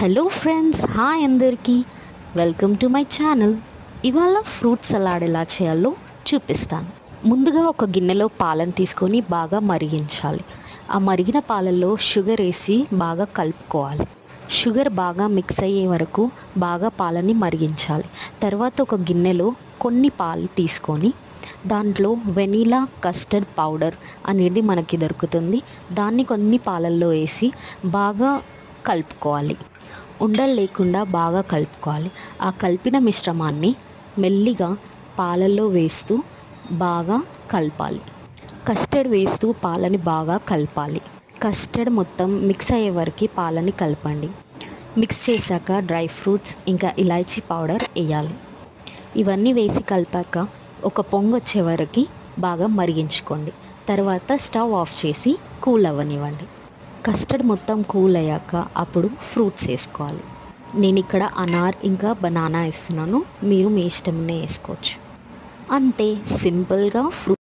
Hello friends, hi అందరికీ. Welcome to my channel. ఇవాళ fruit salad ఎలా చేయాలో చూపిస్తాను. ముందుగా ఒక గిన్నెలో పాలను తీసుకొని బాగా మరిగించాలి. ఆ మరిగిన పాలల్లో షుగర్ వేసి బాగా కలుపుకోవాలి. షుగర్ బాగా మిక్స్ అయ్యే వరకు బాగా పాలని మరిగించాలి. తర్వాత ఒక గిన్నెలో కొన్ని పాలు తీసుకొని దాంట్లో వెనీలా కస్టర్డ్ పౌడర్ అనేది మనకి దొరుకుతుంది. దాన్ని కొన్ని పాలల్లో వేసి బాగా కలుపుకోవాలి. ఉండలు లేకుండా బాగా కలుపుకోవాలి. ఆ కలిపిన మిశ్రమాన్ని మెల్లిగా పాలల్లో వేస్తూ బాగా కలపాలి. కస్టర్డ్ వేస్తూ పాలని బాగా కలపాలి. కస్టర్డ్ మొత్తం మిక్స్ అయ్యే వరకు పాలని కలపండి. మిక్స్ చేశాక డ్రై ఫ్రూట్స్ ఇంకా ఇలాచీ పౌడర్ వేయాలి. ఇవన్నీ వేసి కలిపాక ఒక పొంగు వచ్చే వరకు బాగా మరిగించుకోండి. తర్వాత స్టవ్ ఆఫ్ చేసి కూల్ అవ్వనివ్వండి. కస్టర్డ్ మొత్తం కూల్ అయ్యాక అప్పుడు ఫ్రూట్స్ వేసుకోవాలి. నేను ఇక్కడ అనార్ ఇంకా బనానా వేస్తున్నాను. మీరు మీ ఇష్టంనే వేసుకోవచ్చు. అంతే, సింపుల్గా ఫ్రూట్